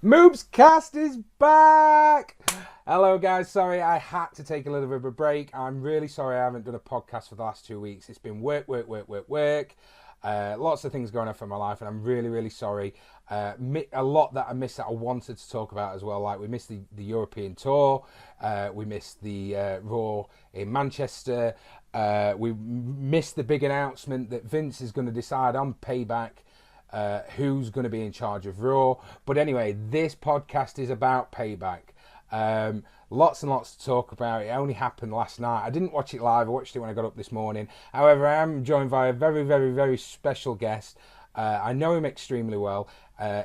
MoobsCast is back! Hello guys, sorry I had to take a little bit of a break. I'm really sorry I haven't done a podcast for the last 2 weeks. It's been work. Lots of things going on for my life and I'm really sorry. A lot that I missed that I wanted to talk about as well. Like we missed the European tour, we missed the Raw in Manchester, we missed the big announcement that Vince is going to decide on Payback who's going to be in charge of Raw. But anyway, this podcast is about Payback. Lots and lots to talk about. It only happened last night. I didn't watch it live. I watched it when I got up this morning. However, I am joined by a very special guest. I know him extremely well.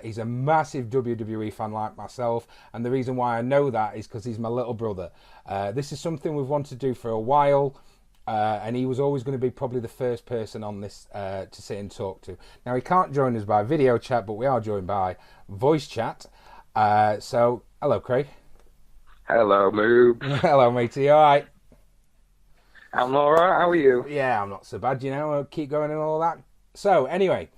He's a massive WWE fan like myself. And the reason why I know that is because he's my little brother. This is something we've wanted to do for a while. And he was always going to be probably the first person on this to sit and talk to. Now, he can't join us by video chat, but we are joined by voice chat. So, hello, Craig. Hello, Moob. Hello, matey. You all right? I'm all right. How are you? Yeah, I'm not so bad, you know. I'll keep going and all that. So, anyway,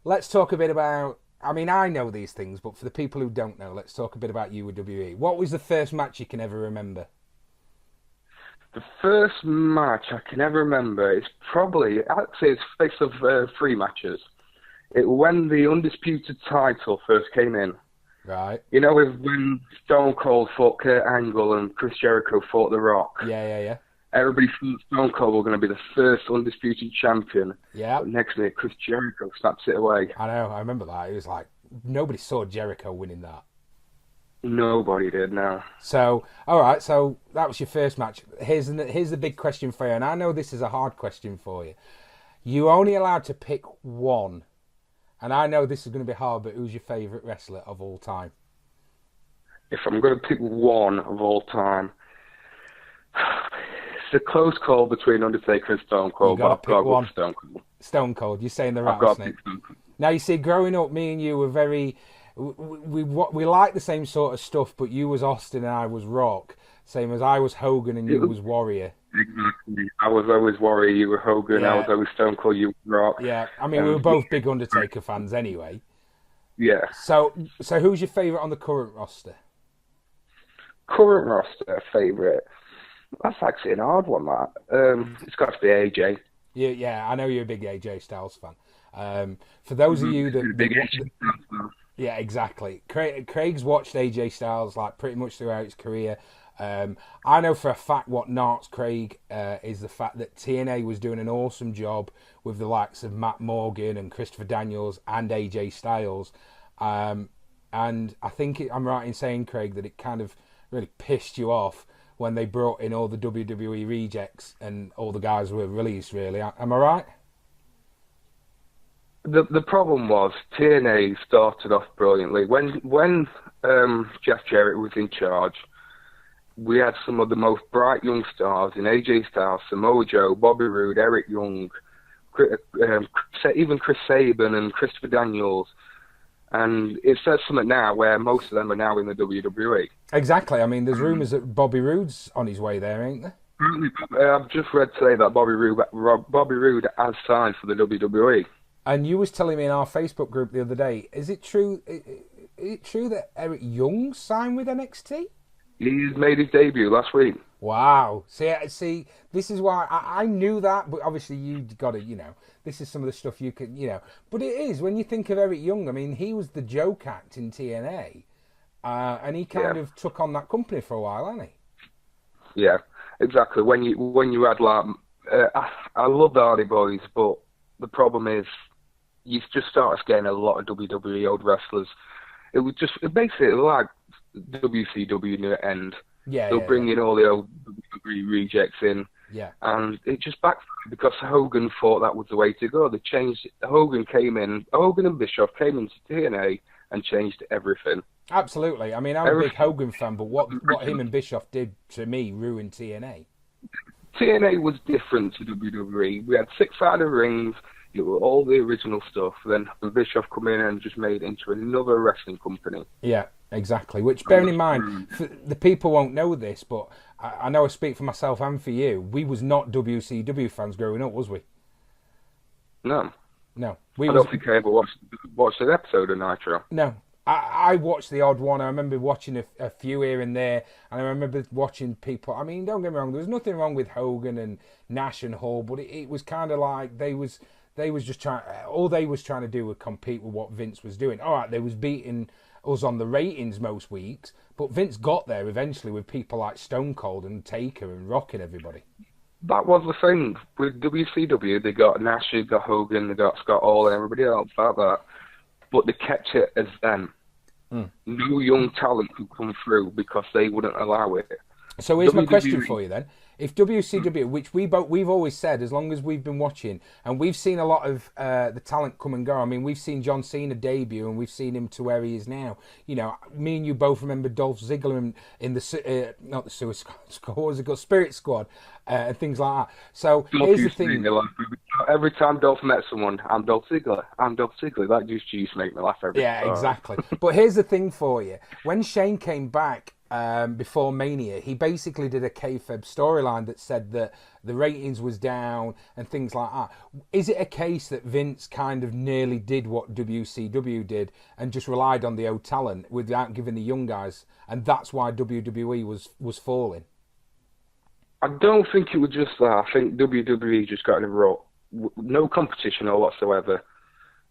let's talk a bit about... I mean, I know these things, but for the people who don't know, let's talk a bit about you with WWE. What was the first match you can ever remember? The first match I can ever remember is probably, actually, it's a space of 3 matches. It when the Undisputed title first came in. Right. You know, when Stone Cold fought Kurt Angle and Chris Jericho fought The Rock. Yeah. Everybody thought Stone Cold was going to be the first Undisputed champion. Yeah. But next minute, Chris Jericho snaps it away. I know, I remember that. It was like, nobody saw Jericho winning that. Nobody did, no. So, all right, so that was your first match. Here's the big question for you, and I know this is a hard question for you. You're only allowed to pick one, and I know this is going to be hard, but who's your favourite wrestler of all time? If I'm going to pick one of all time, it's a close call between Undertaker and Stone Cold, but I've got to go with Stone Cold. Stone Cold, you're saying the rattlesnake. Now, you see, growing up, me and you were very... We like the same sort of stuff, but you was Austin and I was Rock, same as I was Hogan and you was Warrior. Exactly. I was always Warrior, you were Hogan. Yeah. I was always Stone Cold, you were Rock. Yeah, I mean we were both big Undertaker fans anyway. Yeah. So who's your favourite on the current roster? Current roster favourite? That's actually an hard one. That it's got to be AJ. Yeah, I know you're a big AJ Styles fan. For those of you that yeah, exactly. Craig's watched AJ Styles like pretty much throughout his career. I know for a fact what narks Craig is the fact that TNA was doing an awesome job with the likes of Matt Morgan and Christopher Daniels and AJ Styles. And I think I'm right in saying, Craig, that it kind of really pissed you off when they brought in all the WWE rejects and all the guys were released, really. Am I right? The problem was TNA started off brilliantly. When Jeff Jarrett was in charge, we had some of the most bright young stars in AJ Styles, Samoa Joe, Bobby Roode, Eric Young, even Chris Sabin and Christopher Daniels. And it says something now where most of them are now in the WWE. Exactly. I mean, there's rumours that Bobby Roode's on his way there, ain't there? I've just read today that Bobby Roode has signed for the WWE. And you was telling me in our Facebook group the other day, is it true that Eric Young signed with NXT? He's made his debut last week. Wow. See, this is why I knew that, but obviously you got to, this is some of the stuff you can, But it is, when you think of Eric Young, I mean, he was the joke act in TNA, and he kind of took on that company for a while, hasn't he? Yeah, exactly. When you had like, I love the Hardy Boys, but the problem is, you just started getting a lot of WWE old wrestlers. It was just basically like WCW near the end. Yeah, they'll bring in all the old WWE rejects in. Yeah. And it just backfired because Hogan thought that was the way to go. They changed. Hogan and Bischoff came into TNA and changed everything. Absolutely. I mean, I'm a big Hogan fan, but what him and Bischoff did to me ruined TNA. TNA was different to WWE. We had 6-sided rings. It was all the original stuff. Then Bischoff come in and just made it into another wrestling company. Yeah, exactly. Which, bearing in mind, the people won't know this, but I know I speak for myself and for you. We was not WCW fans growing up, was we? No. No. I don't think I ever watched an episode of Nitro. No. I watched the odd one. I remember watching a few here and there, and I remember watching people. I mean, don't get me wrong. There was nothing wrong with Hogan and Nash and Hall, but it was kind of like they was just trying. All they was trying to do was compete with what Vince was doing. All right, they was beating us on the ratings most weeks, but Vince got there eventually with people like Stone Cold and Taker and rocking everybody. That was the thing with WCW. They got Nash, they got Hogan, they got Scott Hall, and everybody else like that. But they kept it as them. No young talent could come through because they wouldn't allow it. So here's my question for you then. If WCW, which we've always said, as long as we've been watching, and we've seen a lot of the talent come and go. I mean, we've seen John Cena debut, and we've seen him to where he is now. You know, me and you both remember Dolph Ziggler in the not the Suicide Squad, what was it called? Spirit Squad, and things like that. So here's the thing. Every time Dolph met someone, I'm Dolph Ziggler. I'm Dolph Ziggler. That used to make me laugh every time. Yeah, exactly. But here's the thing for you. When Shane came back, before Mania, he basically did a kayfabe storyline that said that the ratings was down and things like that. Is it a case that Vince kind of nearly did what WCW did and just relied on the old talent without giving the young guys, and that's why WWE was falling? I don't think it was just that. I think WWE just got in a rut. No competition or whatsoever.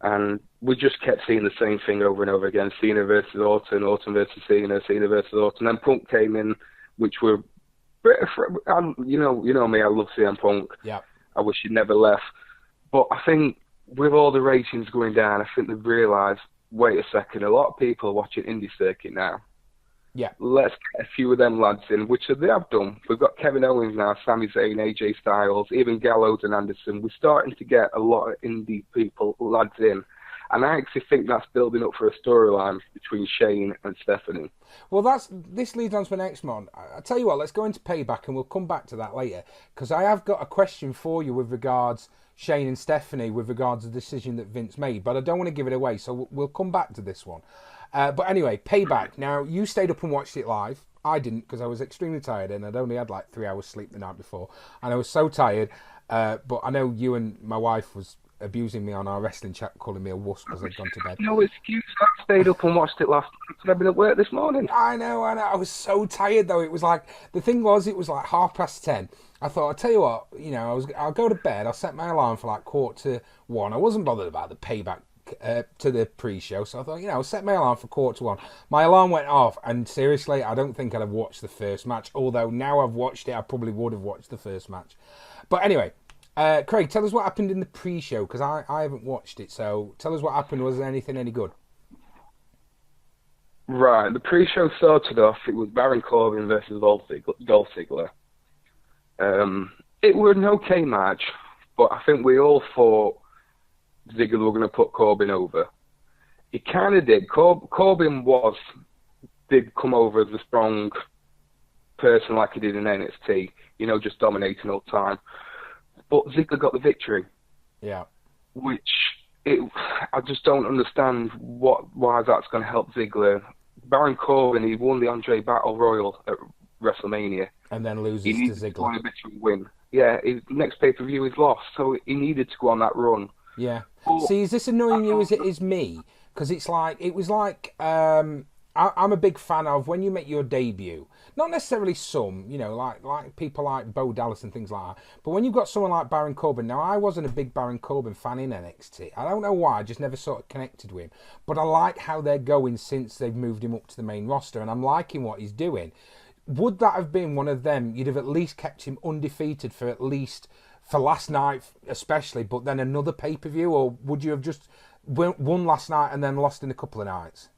And we just kept seeing the same thing over and over again. Cena versus Orton, Orton versus Cena, Cena versus Orton. Then Punk came in, which were, you know me, I love CM Punk. Yeah. I wish he'd never left. But I think with all the ratings going down, I think they've realised, wait a second, a lot of people are watching indie circuit now. Yeah. Let's get a few of them lads in, which they have done. We've got Kevin Owens now, Sami Zayn, AJ Styles, even Gallows and Anderson. We're starting to get a lot of indie lads in. And I actually think that's building up for a storyline between Shane and Stephanie. Well, this leads on to my next one. I'll tell you what, let's go into Payback and we'll come back to that later. Because I have got a question for you with regards Shane and Stephanie, with regards to the decision that Vince made. But I don't want to give it away, so we'll come back to this one. But anyway, Payback. Now, you stayed up and watched it live. I didn't, because I was extremely tired and I'd only had like 3 hours sleep the night before. And I was so tired. But I know you and my wife was abusing me on our wrestling chat, calling me a wuss because I'd gone to bed. No excuse. I stayed up and watched it last night. I've been at work this morning. I know. I was so tired, though. It was like, the thing was, it was like 10:30. I thought, I'll tell you what, you know, I'll go to bed. I'll set my alarm for like 1:45. I wasn't bothered about the Payback to the pre-show, so I thought, you know, I'll set my alarm for 1:45. My alarm went off, and seriously, I don't think I'd have watched the first match, although now I've watched it, I probably would have watched the first match. But anyway, Craig, tell us what happened in the pre-show, because I haven't watched it, so tell us what happened. Was there anything any good? Right, the pre-show started off, it was Baron Corbin versus Dolph Ziggler. It was an okay match, but I think we all thought Ziggler were going to put Corbin over. He kind of did. Corbin did come over as a strong person like he did in NXT, you know, just dominating all the time. But Ziggler got the victory. Yeah. I just don't understand why that's going to help Ziggler. Baron Corbin, he won the Andre Battle Royal at WrestleMania. And then loses to Ziggler. He needed to go on a bit of a win. Yeah, his next pay-per-view is lost, so he needed to go on that run. Yeah. See, is this annoying you as it is me? Because it was like, I'm a big fan of when you make your debut. Not necessarily some, you know, like people like Bo Dallas and things like that. But when you've got someone like Baron Corbin, now I wasn't a big Baron Corbin fan in NXT. I don't know why, I just never sort of connected with him. But I like how they're going since they've moved him up to the main roster, and I'm liking what he's doing. Would that have been one of them? You'd have at least kept him undefeated for last night especially, but then another pay-per-view, or would you have just won last night and then lost in a couple of nights?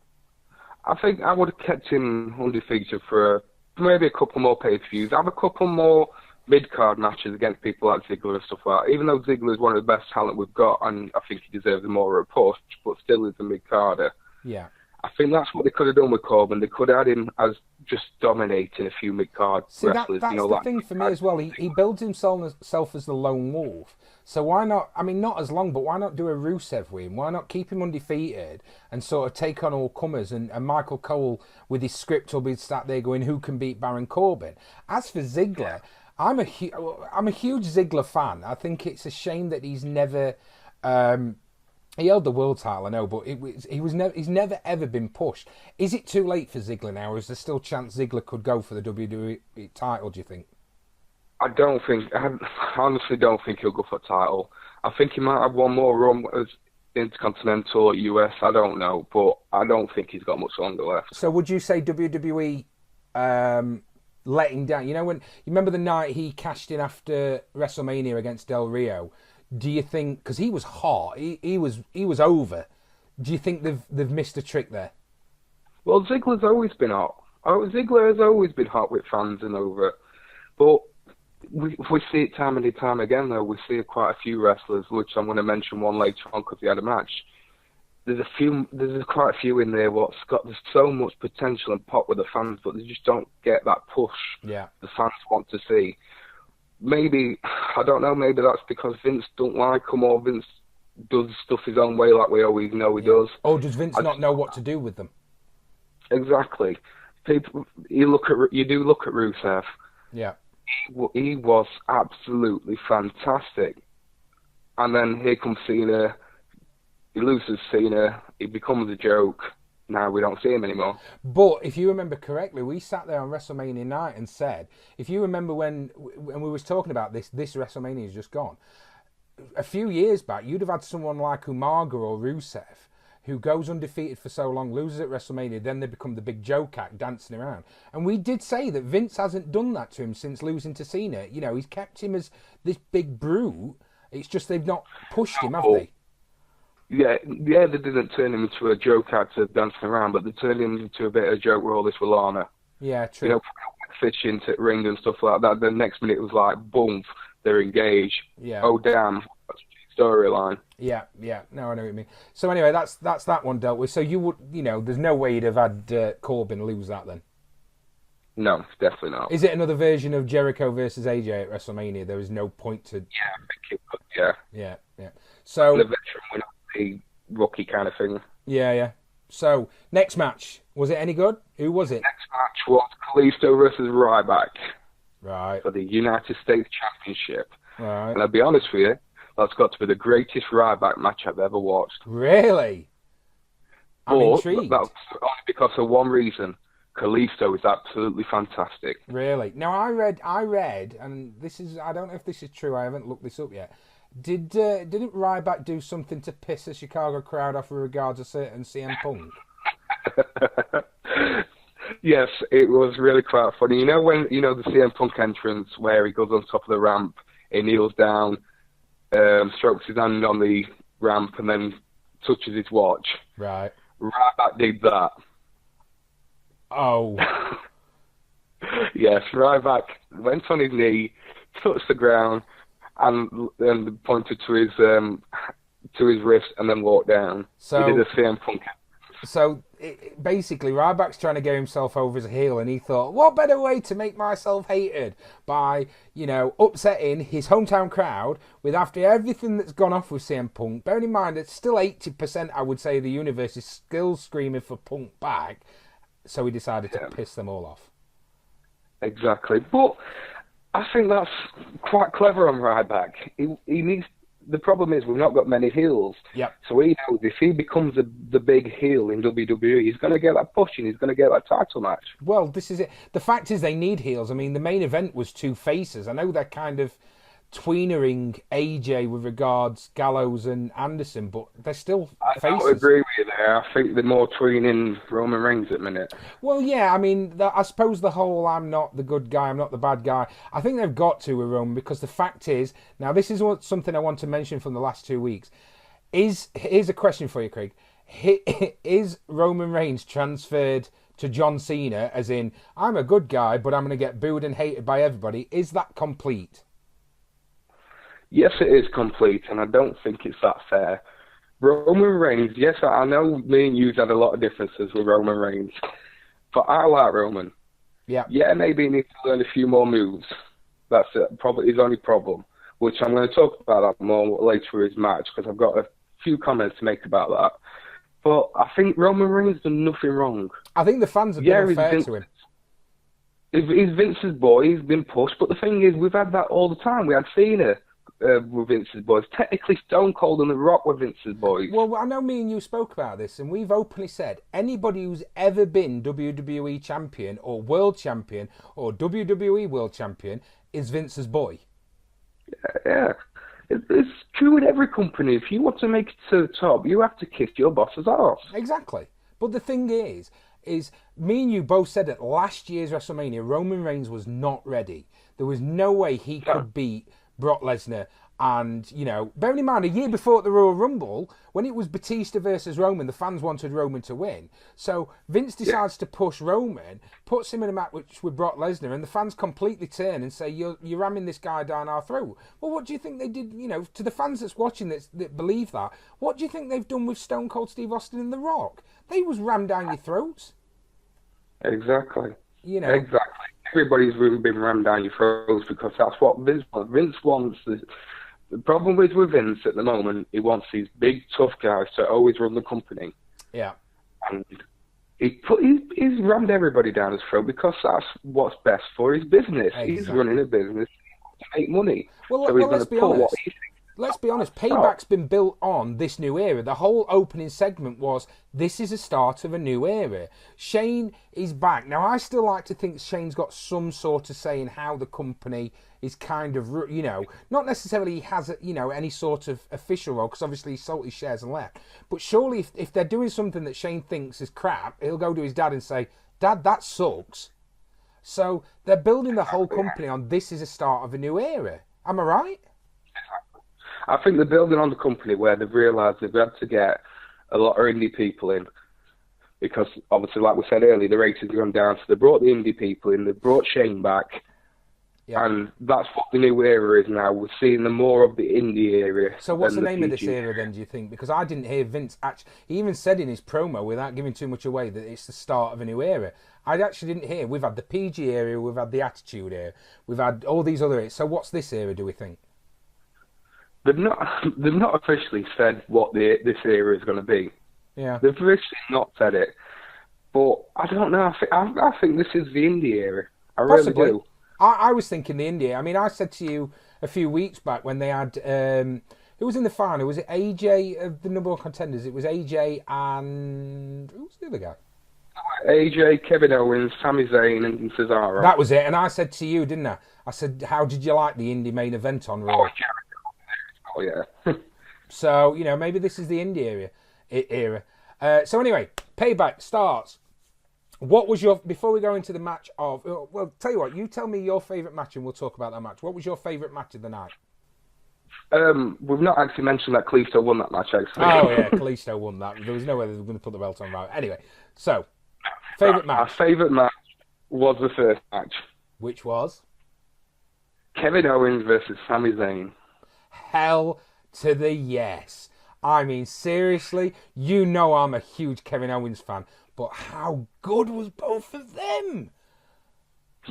I think I would have kept him undefeated for maybe a couple more pay-per-views. Have a couple more mid-card matches against people like Ziggler and stuff like that. Even though Ziggler is one of the best talent we've got, and I think he deserves more of a push, but still is a mid-carder. Yeah. I think that's what they could have done with Corbin. They could have had him as just dominating a few mid-card wrestlers. That's the thing for me as well. He builds himself as the lone wolf. So why not, I mean, not as long, but why not do a Rusev with him? Why not keep him undefeated and sort of take on all comers? And Michael Cole, with his script, will be sat there going, who can beat Baron Corbin? As for Ziggler, I'm a huge Ziggler fan. I think it's a shame that he's never He held the world title, I know, but he's never ever been pushed. Is it too late for Ziggler now, or is there still a chance Ziggler could go for the WWE title, do you think? I honestly don't think he'll go for a title. I think he might have one more run as Intercontinental US, I don't know, but I don't think he's got much longer left. So would you say WWE letting down? You know, when you remember the night he cashed in after WrestleMania against Del Rio, do you think, because he was hot, he was over, do you think they've missed a trick there? Well, Ziggler's always been hot. Ziggler has always been hot with fans and over, but we see it time and time again, though. We see quite a few wrestlers, which I'm going to mention one later on because he had a match. There's quite a few in there there's so much potential and pop with the fans, but they just don't get that push the fans want to see. Maybe, I don't know, maybe that's because Vince don't like them, or Vince does stuff his own way like we always know he does. Or does Vince not know what to do with them? Exactly. You do look at Rusev. Yeah. He was absolutely fantastic. And then here comes Cena. He loses Cena. He becomes a joke. Now we don't see him anymore. But if you remember correctly, we sat there on WrestleMania night and said, if you remember when we was talking about this WrestleMania has just gone, a few years back, you'd have had someone like Umaga or Rusev who goes undefeated for so long, loses at WrestleMania, then they become the big joke act dancing around. And we did say that Vince hasn't done that to him since losing to Cena. You know, he's kept him as this big brute. It's just they've not pushed him, have they? Yeah, they didn't turn him into a joke actor dancing around, but they turned him into a bit of a joke with all this with Lana. Yeah, true. You know, fish into the ring and stuff like that. The next minute it was like, boom, they're engaged. Yeah. Oh, damn. That's a storyline. Yeah. No, I know what you mean. So anyway, that's that one dealt with. So you would, there's no way you'd have had Corbin lose that then? No, definitely not. Is it another version of Jericho versus AJ at WrestleMania? There was no point to... Yeah, I think it would, yeah. So... The veteran winner, the rookie kind of thing. Yeah. So, next match. Was it any good? Who was it? Next match was Kalisto versus Ryback. Right. For the United States Championship. Right. And I'll be honest with you, that's got to be the greatest Ryback match I've ever watched. Really? I'm intrigued. That's only because of one reason. Kalisto is absolutely fantastic. Really? Now, I read, and this is, I don't know if this is true, I haven't looked this up yet. Didn't Ryback do something to piss the Chicago crowd off with regards to certain CM Punk? Yes, it was really quite funny. You know when, the CM Punk entrance where he goes on top of the ramp, he kneels down, strokes his hand on the ramp and then touches his watch. Right. Ryback did that. Oh. Yes, Ryback went on his knee, touched the ground, and pointed to his wrist, and then walked down. So he did a CM Punk. So basically, Ryback's trying to get himself over as a heel, and he thought, what better way to make myself hated by, upsetting his hometown crowd with after everything that's gone off with CM Punk. Bearing in mind, it's still 80%, I would say, of the universe is still screaming for Punk back. So he decided to piss them all off. Exactly. But I think that's quite clever on Ryback. He needs. The problem is we've not got many heels. Yep. So he knows if he becomes the big heel in WWE, he's going to get that push and he's going to get that title match. Well, this is it. The fact is they need heels. I mean, the main event was two faces. I know they're kind of tweenering AJ with regards Gallows and Anderson, but they're still faces. I don't agree with you there. I think they're more tweening Roman Reigns at the minute. Well, yeah, I mean, I suppose the whole I'm not the good guy, I'm not the bad guy, I think they've got to with Roman, because the fact is, now this is something I want to mention from the last 2 weeks, here's a question for you, Craig. Is Roman Reigns transferred to John Cena, as in, I'm a good guy, but I'm going to get booed and hated by everybody? Is that complete? Yes, it is complete, and I don't think it's that fair. Roman Reigns, yes, I know me and you had a lot of differences with Roman Reigns, but I like Roman. Yeah. Yeah, maybe he needs to learn a few more moves. That's it, probably his only problem, which I'm going to talk about that more later with his match, because I've got a few comments to make about that. But I think Roman Reigns done nothing wrong. I think the fans have been unfair to him. He's Vince's boy, he's been pushed, but the thing is, we've had that all the time. We had Cena were Vince's boys. Technically, Stone Cold and The Rock were Vince's boys. Well, I know me and you spoke about this, and we've openly said anybody who's ever been WWE champion or world champion or WWE world champion is Vince's boy. Yeah. It's true in every company. If you want to make it to the top, you have to kiss your boss's arse. Exactly. But the thing is me and you both said at last year's WrestleMania, Roman Reigns was not ready. There was no way he could beat Brock Lesnar. And, you know, bearing in mind, a year before the Royal Rumble, when it was Batista versus Roman, the fans wanted Roman to win. So Vince decides to push Roman, puts him in a match with Brock Lesnar, and the fans completely turn and say, you're ramming this guy down our throat. Well, what do you think they did, you know, to the fans that's watching that believe that, what do you think they've done with Stone Cold Steve Austin and The Rock? They was rammed down your throats. Exactly. You know. Exactly. Everybody's really been rammed down your throats because that's what Vince wants. Vince wants the problem with Vince at the moment, he wants these big, tough guys to always run the company. Yeah. And he's rammed everybody down his throat because that's what's best for his business. Exactly. He's running a business to make money. Well, so he's let's be honest. Let's be honest, Payback's been built on this new era. The whole opening segment was, this is a start of a new era. Shane is back. Now, I still like to think Shane's got some sort of say in how the company is kind of, you know, not necessarily he has, you know, any sort of official role, because obviously he sold his shares and left. But surely if they're doing something that Shane thinks is crap, he'll go to his dad and say, Dad, that sucks. So they're building the whole company on this is a start of a new era. Am I right? I think they're building on the company where they've realised they've had to get a lot of indie people in because obviously, like we said earlier, the ratings have gone down. So they brought the indie people in, they brought Shane back, and that's what the new era is now. We're seeing the more of the indie area. So what's the name of this era then, do you think? Because I didn't hear Vince actually, he even said in his promo, without giving too much away, that it's the start of a new era. I actually didn't hear. We've had the PG era, we've had the Attitude era, we've had all these other eras. So what's this era, do we think? They've not officially said what this era is going to be. Yeah. They've officially not said it. But I don't know. I think this is the indie era. I Possibly. really do. I was thinking the indie. I mean, I said to you a few weeks back when they had... who was in the final? Was it AJ of the number one contenders? It was AJ and... Who was the other guy? AJ, Kevin Owens, Sami Zayn and Cesaro. That was it. And I said to you, didn't I? I said, how did you like the indie main event on Raw? Oh, yeah. So, you know, maybe this is the indie era. So anyway, Payback starts. What was your... Before we go into the match of... Well, tell you what, you tell me your favourite match and we'll talk about that match. What was your favourite match of the night? We've not actually mentioned that Kalisto won that match, actually. Oh, yeah, Kalisto won that. There was no way they were going to put the belt on right. Anyway, so, favourite match? Our favourite match was the first match. Which was? Kevin Owens versus Sami Zayn. Hell to the yes. I mean, seriously, you know I'm a huge Kevin Owens fan, but how good was both of them?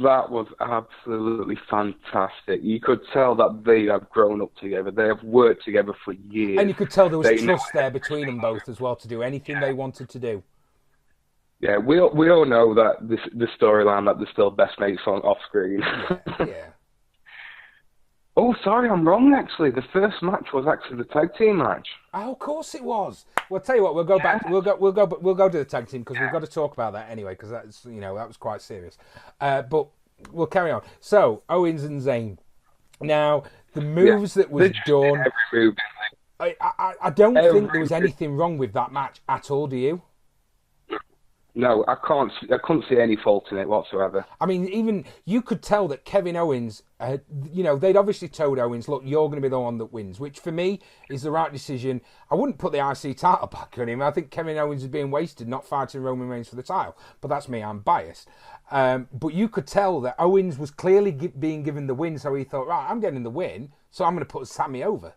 That was absolutely fantastic. You could tell that they have grown up together. They have worked together for years. And you could tell there was trust there between them both as well to do anything they wanted to do. Yeah, we all know that the storyline that they're still best mates on off screen. Yeah. Oh, sorry, I'm wrong. Actually, the first match was actually the tag team match. Oh, of course it was. Well, tell you what, we'll go back. We'll go to the tag team because we've got to talk about that anyway because that's that was quite serious. But we'll carry on. So Owens and Zayn. Now the moves that was done. Every move. I don't think there was anything wrong with that match at all. Do you? No, I couldn't see any fault in it whatsoever. I mean, even you could tell that Kevin Owens, they'd obviously told Owens, look, you're going to be the one that wins, which for me is the right decision. I wouldn't put the IC title back on him. I think Kevin Owens is being wasted not fighting Roman Reigns for the title. But that's me, I'm biased. But you could tell that Owens was clearly being given the win, so he thought, right, I'm getting the win, so I'm going to put Sammy over.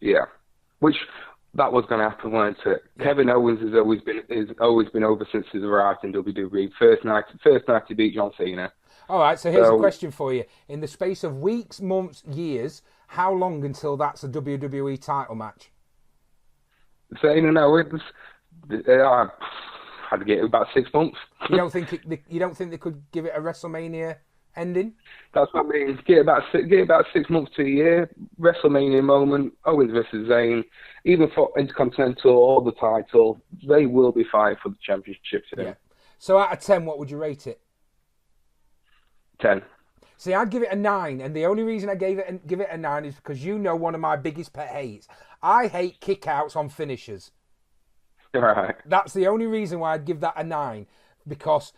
Yeah. Which... That was going to happen, wasn't it? Yeah. Kevin Owens has always been over since he's arrived in WWE. First night he beat John Cena. All right, so here's a question for you. In the space of weeks, months, years, how long until that's a WWE title match? Cena and Owens, I'd get about 6 months. You don't think they could give it a WrestleMania ending. That's what I mean. Get about 6 months to a year. WrestleMania moment. Owens versus Zayn. Even for Intercontinental or the title, they will be fighting for the championship soon. Yeah. So out of 10, what would you rate it? 10. See, I'd give it a 9, and the only reason I give it a 9 is because you know one of my biggest pet hates. I hate kickouts on finishers. Right. That's the only reason why I'd give that a 9, because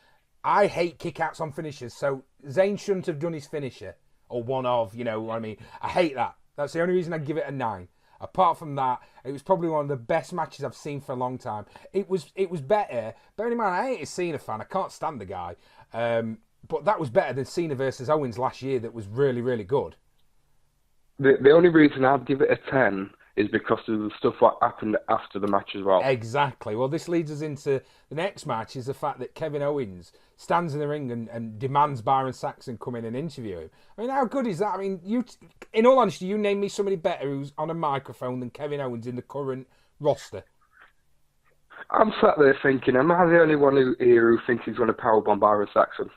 I hate kickouts on finishers. So Zayn shouldn't have done his finisher, or one of, you know what I mean. I hate that. That's the only reason I'd give it a 9. Apart from that, it was probably one of the best matches I've seen for a long time. It was better. Bearing in mind, I ain't a Cena fan. I can't stand the guy. But that was better than Cena versus Owens last year. That was really, really good. The only reason I'd give it a 10 is because of the stuff what happened after the match as well. Exactly. Well, this leads us into the next match, is the fact that Kevin Owens stands in the ring and demands Byron Saxton come in and interview him. I mean, how good is that? I mean, in all honesty, you name me somebody better who's on a microphone than Kevin Owens in the current roster. I'm sat there thinking, am I the only one here who thinks he's going to powerbomb Byron Saxton?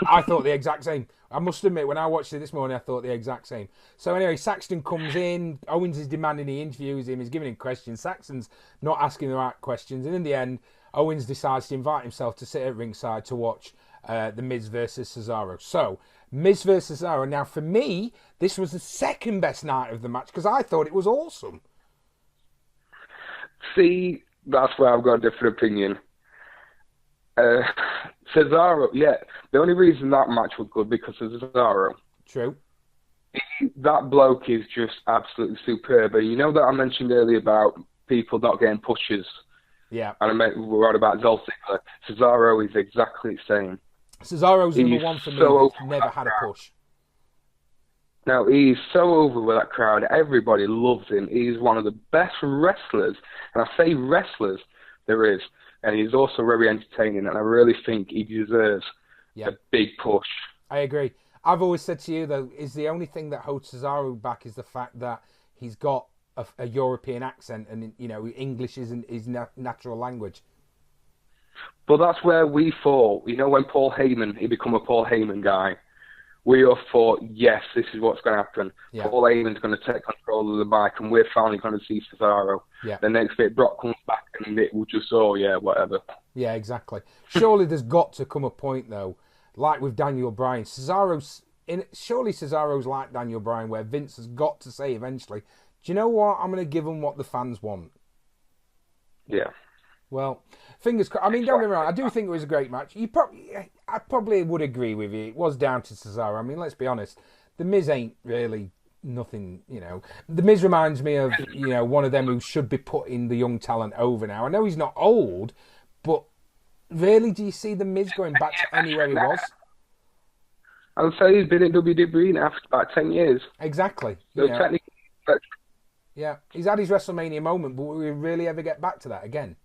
I thought the exact same. I must admit, when I watched it this morning, I thought the exact same. So anyway, Saxton comes in. Owens is demanding he interviews him. He's giving him questions. Saxton's not asking the right questions. And in the end, Owens decides to invite himself to sit at ringside to watch The Miz versus Cesaro. So, Miz versus Cesaro. Now, for me, this was the second best night of the match because I thought it was awesome. See, that's where I've got a different opinion. Cesaro, yeah. The only reason that match was good because of Cesaro. True. That bloke is just absolutely superb. And you know that I mentioned earlier about people not getting pushes? Yeah. And we're on about Dolph Ziggler. Cesaro is exactly the same. Cesaro's number one for me. He's never had a push. Now, he's so over with that crowd. Everybody loves him. He's one of the best wrestlers, and I say wrestlers there is. And he's also very entertaining, and I really think he deserves a big push. I agree. I've always said to you, though, is the only thing that holds Cesaro back is the fact that he's got a European accent, and, you know, English isn't his natural language. But that's where we thought, you know, when Paul Heyman, he become a Paul Heyman guy, we all thought, yes, this is what's going to happen. Yeah. Paul Heyman's going to take control of the mic, and we're finally going to see Cesaro. Yeah. The next bit, Brock comes back, and it will just, whatever. Yeah, exactly. Surely there's got to come a point, though, like with Daniel Bryan. Surely Cesaro's like Daniel Bryan, where Vince has got to say eventually, do you know what? I'm going to give them what the fans want. Yeah. Well, fingers crossed. I mean, don't get me wrong. I do think it was a great match. I probably would agree with you. It was down to Cesaro. I mean, let's be honest. The Miz ain't really nothing, you know. The Miz reminds me of, you know, one of them who should be putting the young talent over now. I know he's not old, but really, do you see the Miz going back to anywhere he was? I would say he's been in WWE now for about 10 years. Exactly. So technically, yeah, he's had his WrestleMania moment, but will we really ever get back to that again?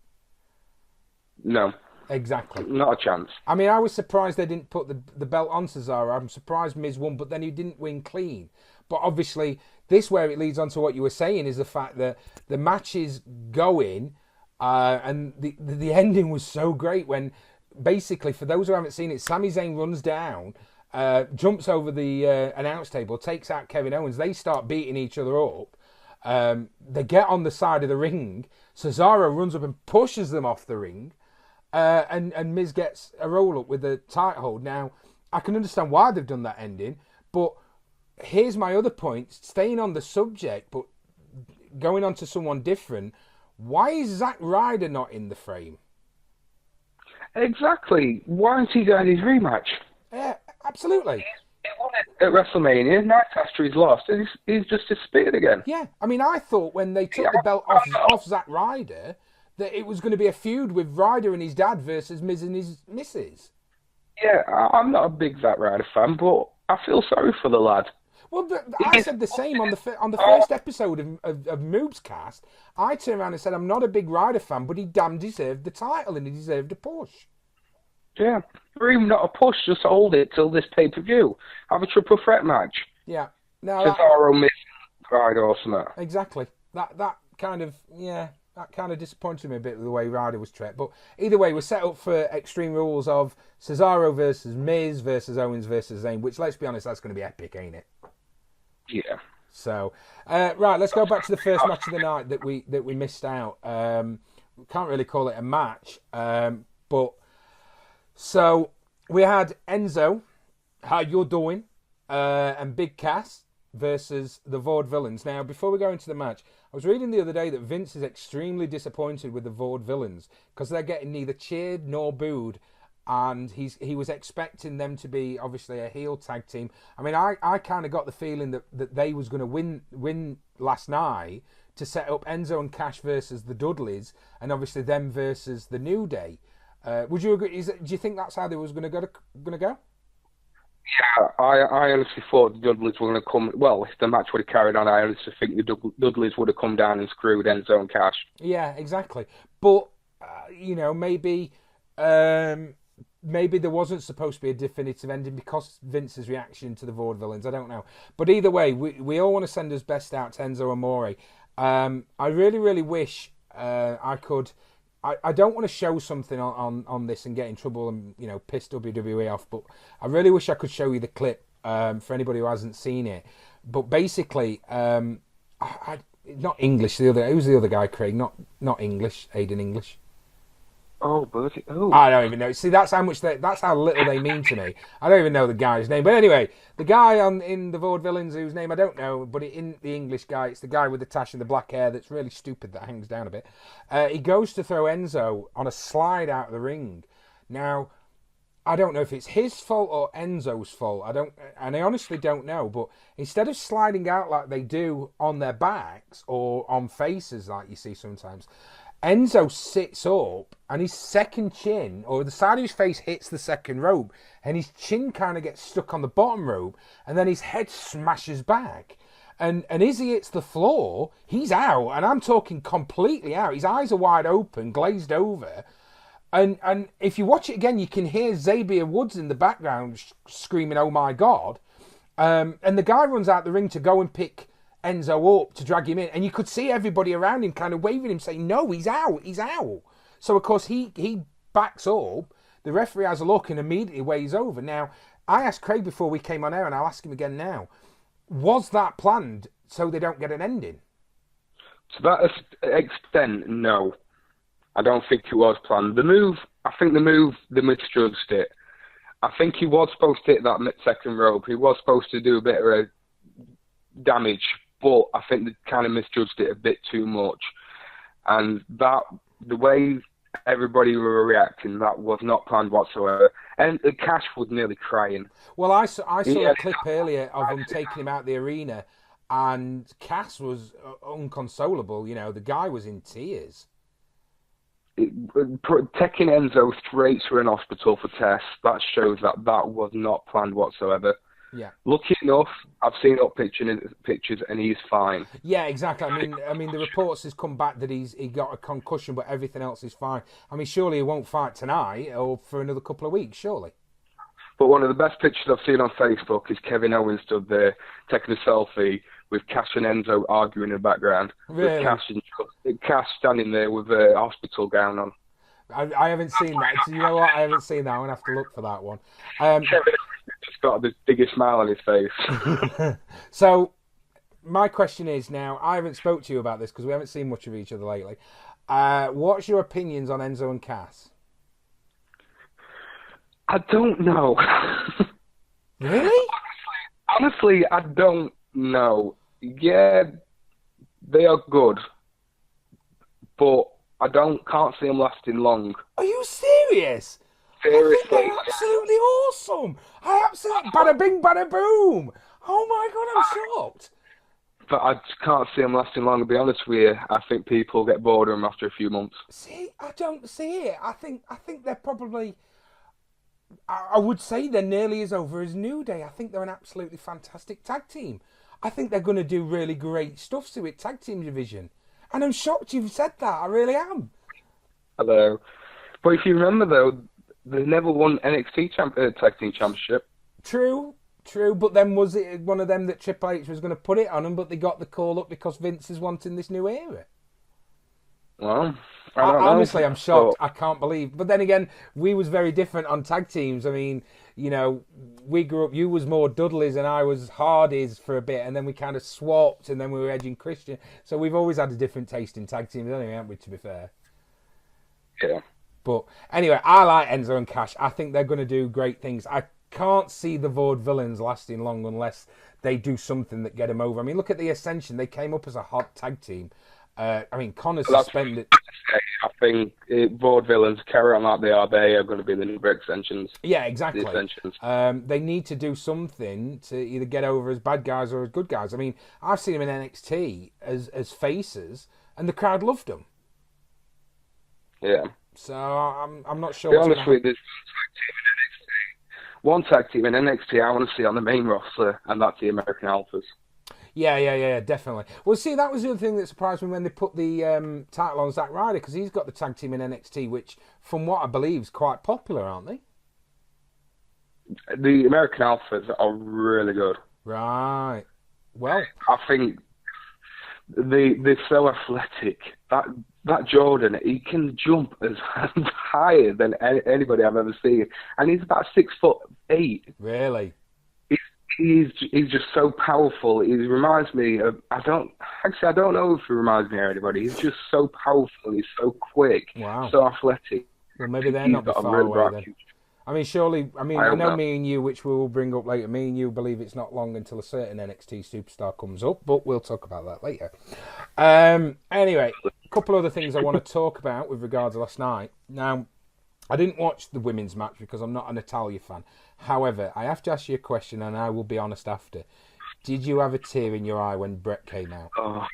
No. Exactly. Not a chance. I mean, I was surprised they didn't put the belt on Cesaro. I'm surprised Miz won, but then he didn't win clean. But obviously, this where it leads on to what you were saying is the fact that the match is going, and the ending was so great when, basically, for those who haven't seen it, Sami Zayn runs down, jumps over the announce table, takes out Kevin Owens. They start beating each other up. They get on the side of the ring. Cesaro runs up and pushes them off the ring. And Miz gets a roll up with a tight hold. Now, I can understand why they've done that ending, but here's my other point. Staying on the subject, but going on to someone different, why is Zack Ryder not in the frame? Exactly. Why isn't he getting his rematch? Yeah, absolutely. He won it at WrestleMania. Night after he's lost, he's just disappeared again. Yeah, I mean, I thought when they took the belt off Zack Ryder that it was going to be a feud with Ryder and his dad versus Miz and his missus. Yeah, I'm not a big Zack Ryder fan, but I feel sorry for the lad. Well, I said the same on the first episode of MoobsCast. I turned around and said I'm not a big Ryder fan, but he damn deserved the title and he deserved a push. Yeah, or even not a push, just hold it till this pay-per-view. Have a triple threat match. Yeah. Now Cesaro, Miz, Ryder or something. Exactly. That kind of, yeah. That kind of disappointed me a bit with the way Ryder was treated. But either way, we're set up for Extreme Rules of Cesaro versus Miz versus Owens versus Zayn, which, let's be honest, that's going to be epic, ain't it? Yeah. So, right, let's go back to the first match of the night that we missed out. We can't really call it a match, but so we had Enzo, how you're doing, and Big Cass versus the Vaudevillains. Now, before we go into the match, I was reading the other day that Vince is extremely disappointed with the Vaudevillains because they're getting neither cheered nor booed, and he was expecting them to be obviously a heel tag team. I mean, I kind of got the feeling that they was going to win last night to set up Enzo and Cash versus the Dudleys, and obviously them versus the New Day. Would you agree? Do you think that's how they was going to go? Yeah, I honestly thought the Dudleys were going to come. Well, if the match would have carried on, I honestly think the Dudleys would have come down and screwed Enzo and Cash. Yeah, exactly. But maybe there wasn't supposed to be a definitive ending because Vince's reaction to the Vaudevillains. I don't know. But either way, we all want to send us best out to Enzo Amore. I really, really wish I could. I don't want to show something on this and get in trouble and piss WWE off, but I really wish I could show you the clip for anybody who hasn't seen it. But basically, not English. Who's the other guy? Craig, not English. Aiden English. Oh, Bertie. Oh, I don't even know. See, that's how little they mean to me. I don't even know the guy's name. But anyway, the guy in the Vaudevillains whose name I don't know, but in the English guy, it's the guy with the tash and the black hair that's really stupid that hangs down a bit. He goes to throw Enzo on a slide out of the ring. Now, I don't know if it's his fault or Enzo's fault. I honestly don't know. But instead of sliding out like they do on their backs or on faces like you see sometimes, Enzo sits up and his second chin, or the side of his face, hits the second rope, and his chin kind of gets stuck on the bottom rope, and then his head smashes back. And as he hits the floor, he's out, and I'm talking completely out. His eyes are wide open, glazed over. And if you watch it again, you can hear Xavier Woods in the background screaming, "Oh my God." And the guy runs out the ring to go and pick Enzo up to drag him in, and you could see everybody around him kind of waving him, saying, "No, he's out. So of course he backs up. The referee has a look and immediately weighs over. Now, I asked Craig before we came on air, and I'll ask him again now: was that planned so they don't get an ending? To that extent, no. I don't think it was planned. The move, they misjudged it. I think he was supposed to hit that second rope. He was supposed to do a bit of damage, but I think they kind of misjudged it a bit too much. And the way everybody were reacting, that was not planned whatsoever. And Cash was nearly crying. Well, I saw a clip earlier of him taking him out the arena, and Cass was unconsolable. The guy was in tears. Taking Enzo straight to an hospital for tests, that shows that was not planned whatsoever. Yeah. Lucky enough, I've seen up pictures and he's fine. Yeah, exactly. I mean, the reports has come back that he got a concussion, but everything else is fine. I mean, surely he won't fight tonight or for another couple of weeks, surely. But one of the best pictures I've seen on Facebook is Kevin Owens stood there taking a selfie with Cash and Enzo arguing in the background. Really? With Cash standing there with a hospital gown on. I haven't seen that. You know what? I haven't seen that. I'm going to have to look for that one. Kevin just got the biggest smile on his face. So, my question is now, I haven't spoke to you about this because we haven't seen much of each other lately. What's your opinions on Enzo and Cass? I don't know. Really? Honestly, I don't know. Yeah, they are good, but I can't see them lasting long. Are you serious? Seriously. I think they're absolutely awesome. Bada bing, bada boom. Oh my God, I'm shocked. But I just can't see them lasting long, to be honest with you. I think people get bored of them after a few months. See, I don't see it. I think they're probably... I would say they're nearly as over as New Day. I think they're an absolutely fantastic tag team. I think they're going to do really great stuff to it, tag team division. And I'm shocked you've said that. I really am. Hello. But if you remember, though, they never won NXT tag team championship. True. But then was it one of them that Triple H was going to put it on them, but they got the call up because Vince is wanting this new era? Well, I don't know. Honestly, I'm shocked. I can't believe. But then again, we was very different on tag teams. I mean, you know, we grew up. You was more Dudleys and I was Hardys for a bit, and then we kind of swapped, and then we were Edge and Christian. So we've always had a different taste in tag teams, anyway, haven't we? To be fair. Yeah. But anyway, I like Enzo and Cash. I think they're going to do great things. I can't see the Vaudevillains lasting long unless they do something that get them over. I mean, look at the Ascension. They came up as a hot tag team. I mean, Connor suspended. I think Vaudevillains carry on like they are. They are going to be the new Extensions. Yeah, exactly. The Ascensions. They need to do something to either get over as bad guys or as good guys. I mean, I've seen them in NXT as faces, and the crowd loved them. Yeah. So I'm not sure. To be honest with you, there's one tag team in NXT I want to see on the main roster, and that's the American Alphas. Yeah, definitely. Well, see, that was the other thing that surprised me when they put the title on Zack Ryder, because he's got the tag team in NXT, which, from what I believe, is quite popular, aren't they? The American Alphas are really good. Right. Well, I think they're so athletic. That Jordan, he can jump as higher than anybody I've ever seen, and he's about 6'8". Really? He's just so powerful. He reminds me of I don't know if he reminds me of anybody. He's just so powerful. He's so quick. Wow. So athletic. Well, maybe they're not far away then. I mean, surely. I mean, I know me and you, which we will bring up later. Me and you believe it's not long until a certain NXT superstar comes up, but we'll talk about that later. Anyway, a couple other things I want to talk about with regards to last night. Now, I didn't watch the women's match because I'm not a Natalya fan. However, I have to ask you a question, and I will be honest after. Did you have a tear in your eye when Brett came out? Oh.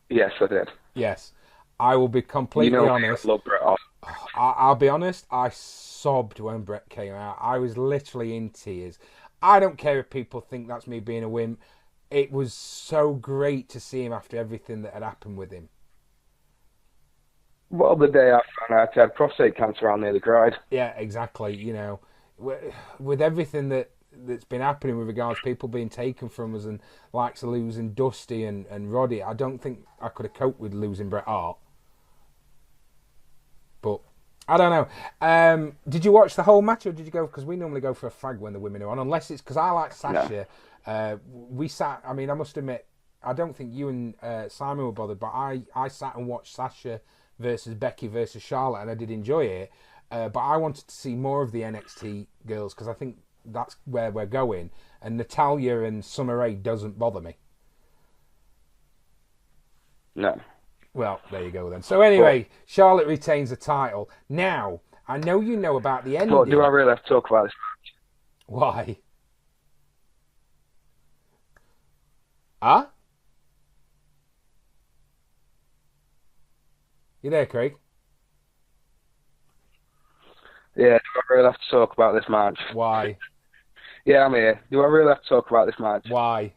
Yes, I did. Yes. I will be completely honest. I love Bret. I'll be honest, I sobbed when Brett came out. I was literally in tears. I don't care if people think that's me being a wimp. It was so great to see him after everything that had happened with him. Well, the day I found out I had prostate cancer, I nearly cried. Yeah, exactly. You know, with everything that's been happening with regards to people being taken from us and likes of losing Dusty and Roddy, I don't think I could have coped with losing Bret Hart. But I don't know. Did you watch the whole match or did you go? Because we normally go for a fag when the women are on, unless it's because I like Sasha. No. We sat. I mean, I must admit, I don't think you and Simon were bothered, but I sat and watched Sasha versus Becky versus Charlotte, and I did enjoy it. But I wanted to see more of the NXT girls because I think that's where we're going. And Natalya and Summer Rae doesn't bother me. No. Well, there you go then. So anyway, Charlotte retains the title. Now, I know you know about the ending. But do I really have to talk about this match? Why? Huh? You there, Craig? Yeah, do I really have to talk about this match? Why? Yeah, I'm here. Do I really have to talk about this match? Why?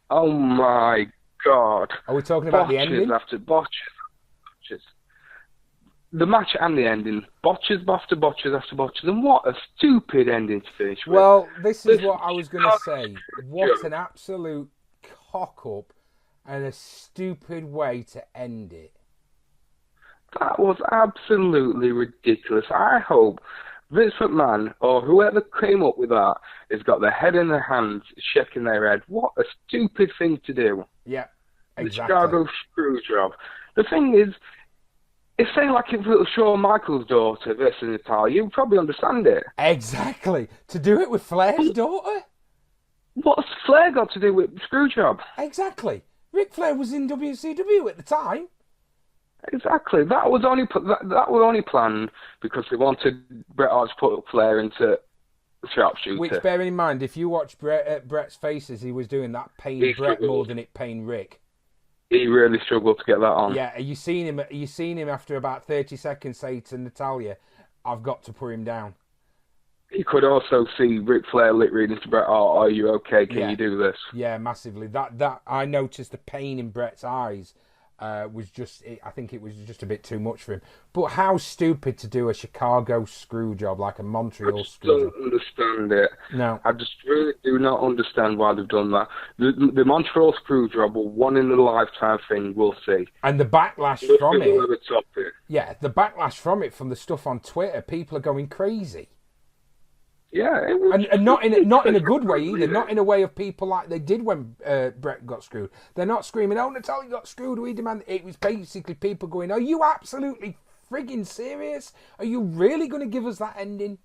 Oh my God. Are we talking about the ending? Botches. The match and the ending. Botches after botches after botches. And what a stupid ending to finish with. Well, this is what I was going to say. What an absolute cock-up and a stupid way to end it. That was absolutely ridiculous. I hope Vince McMahon or whoever came up with that has got their head in their hands, shaking their head. What a stupid thing to do. Yeah, exactly. The Chicago screw job. The thing is, if say like if it was Shawn Michaels' daughter versus Natalya, you'd probably understand it. Exactly. To do it with Flair's daughter? What's Flair got to do with screw job? Exactly. Ric Flair was in WCW at the time. Exactly. That was only planned because they wanted Bret Hart to put Flair into sharpshooter. Which, bearing in mind, if you watch Bret's faces, he was doing that pain Bret more than it pained Rick. He really struggled to get that on. Yeah, you seen him after about 30 seconds say to Natalya, "I've got to put him down." You could also see Ric Flair lip reading to Bret Hart, "Are you okay? Can you do this?" Yeah, massively. That I noticed the pain in Bret's eyes was just, I think it was just a bit too much for him. But how stupid to do a Chicago screw job like a Montreal screw job. I don't understand it. No. I just really do not understand why they've done that. The Montreal screw job, will one in a lifetime thing, we'll see. And the backlash from it. Ever top it. Yeah, the backlash from it, from the stuff on Twitter, people are going crazy. Yeah, and not in a good way either. Not in a way of people like they did when Brett got screwed. They're not screaming, "Oh, Natalia got screwed. We demand." It was basically people going, "Are you absolutely frigging serious? Are you really going to give us that ending?"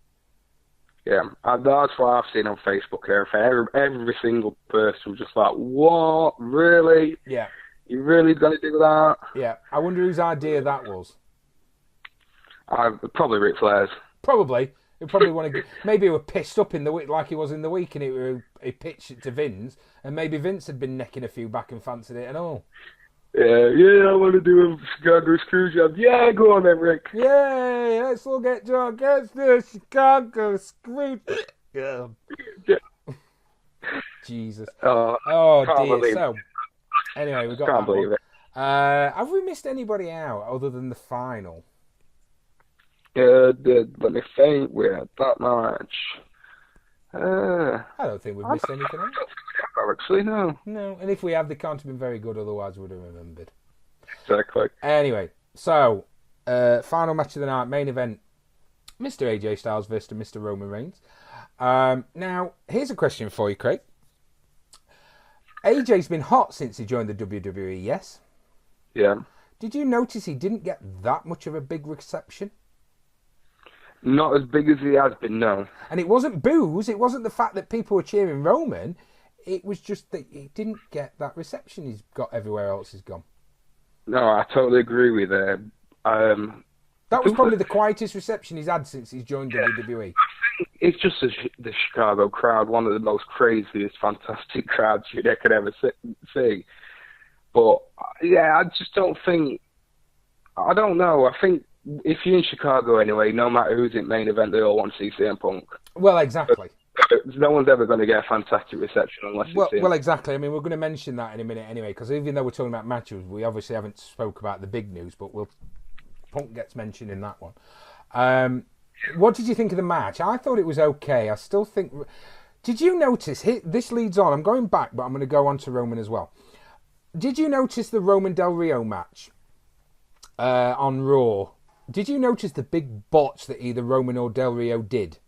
Yeah, that's what I've seen on Facebook and everything. Every single person was just like, "What? Really? Yeah, you really going to do that?" Yeah, I wonder whose idea that was. Probably Ric Flair's. Probably. He probably want to. Maybe he were pissed up in the week, like he was in the week, and he pitched it to Vince, and maybe Vince had been necking a few back and fancied it and all. Yeah, I want to do a Chicago screw job. Yeah, go on then, Rick. Yeah, let's all get drunk. Let's do a Chicago screw. Yeah. Jesus. Oh dear. So, anyway, we got. Can't believe it. Have we missed anybody out other than the final? Let me think. We had that match. I don't think we've missed anything out. Actually, no. No, and if we have, they can't have been very good. Otherwise, we would have remembered. Exactly. Anyway, so final match of the night, main event: Mr. AJ Styles versus Mr. Roman Reigns. Now, here's a question for you, Craig. AJ's been hot since he joined the WWE. Yes. Yeah. Did you notice he didn't get that much of a big reception? Not as big as he has been, no. And it wasn't boos. It wasn't the fact that people were cheering Roman. It was just that he didn't get that reception he's got everywhere else he's gone. No, I totally agree with you. That was probably the quietest reception he's had since he's joined WWE. I think it's just the Chicago crowd, one of the most craziest, fantastic crowds you could ever see. But, yeah, I just don't think... I don't know. I think if you're in Chicago anyway, no matter who's in main event, they all want to see CM Punk. Well, exactly. No one's ever going to get a fantastic reception unless it's CM. Well, exactly. I mean, we're going to mention that in a minute anyway, because even though we're talking about matches, we obviously haven't spoke about the big news, but Punk gets mentioned in that one. What did you think of the match? I thought it was okay. I still think... Did you notice... This leads on. I'm going back, but I'm going to go on to Roman as well. Did you notice the Roman Del Rio match on Raw? Did you notice the big botch that either Roman or Del Rio did?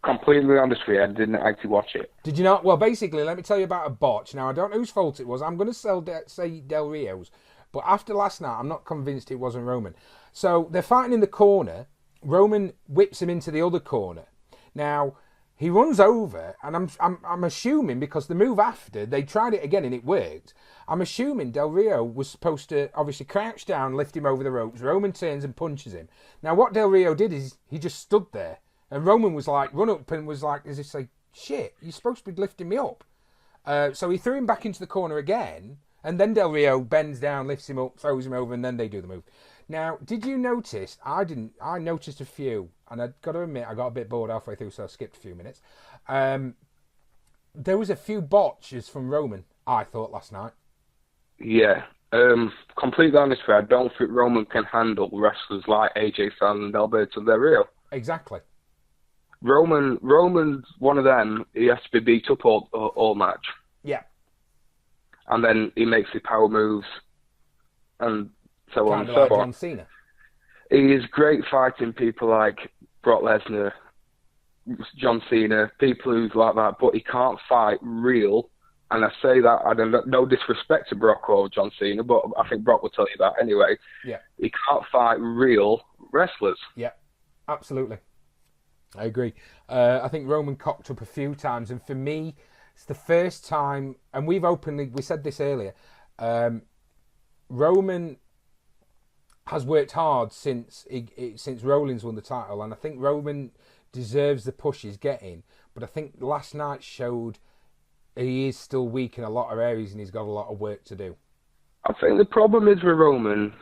Completely honest with you, I didn't actually watch it. Did you not? Well, basically, let me tell you about a botch. Now, I don't know whose fault it was. I'm going to say Del Rio's. But after last night, I'm not convinced it wasn't Roman. So, they're fighting in the corner. Roman whips him into the other corner. Now, he runs over, and I'm assuming, because the move after, they tried it again and it worked. I'm assuming Del Rio was supposed to obviously crouch down, lift him over the ropes. Roman turns and punches him. Now, what Del Rio did is he just stood there. And Roman was like, run up and was like, as if say, shit, you're supposed to be lifting me up. So he threw him back into the corner again. And then Del Rio bends down, lifts him up, throws him over, and then they do the move. Now, did you notice? I didn't. I noticed a few. And I've got to admit, I got a bit bored halfway through, so I skipped a few minutes. There was a few botches from Roman, I thought, last night. Yeah. Completely honest with you, I don't think Roman can handle wrestlers like AJ Styles and Alberto Del Rio. Exactly. Roman's one of them. He has to be beat up all match. Yeah. And then he makes his power moves and so on and so like on. John Cena. He is great fighting people like Brock Lesnar, John Cena, people who's like that, but he can't fight real. And I say that, I don't no disrespect to Brock or John Cena, but I think Brock will tell you that anyway. Yeah. He can't fight real wrestlers. Yeah, absolutely. I agree. I think Roman cocked up a few times, and for me, it's the first time, and we said this earlier, Roman has worked hard since Rollins won the title, and I think Roman deserves the push he's getting, but I think last night showed he is still weak in a lot of areas and he's got a lot of work to do. I think the problem is with Roman,